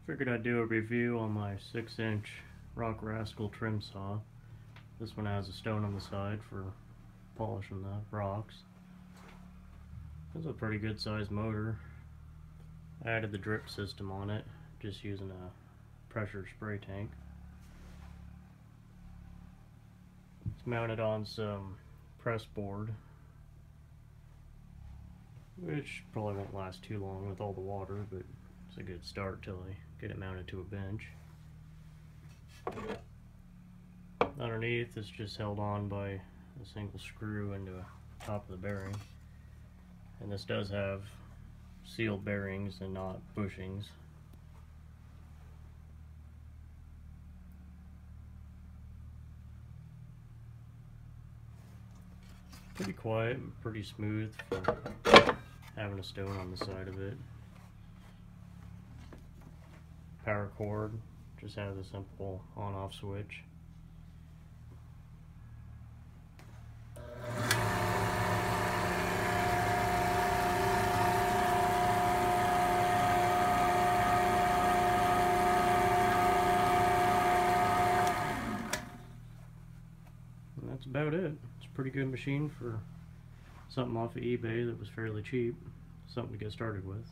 Figured I'd do a review on my 6-inch Rock Rascal trim saw. This one has a stone on the side for polishing the rocks. It's a pretty good sized motor. I added the drip system on it, just using a pressure spray tank. It's mounted on some press board, which probably won't last too long with all the water, but it's a good start till I get it mounted to a bench. Underneath it's just held on by a single screw into the top of the bearing, and this does have sealed bearings and not bushings. Pretty quiet and pretty smooth for having a stone on the side of it. Power cord just has a simple on-off switch. And that's about it. It's a pretty good machine for something off of eBay that was fairly cheap. Something to get started with.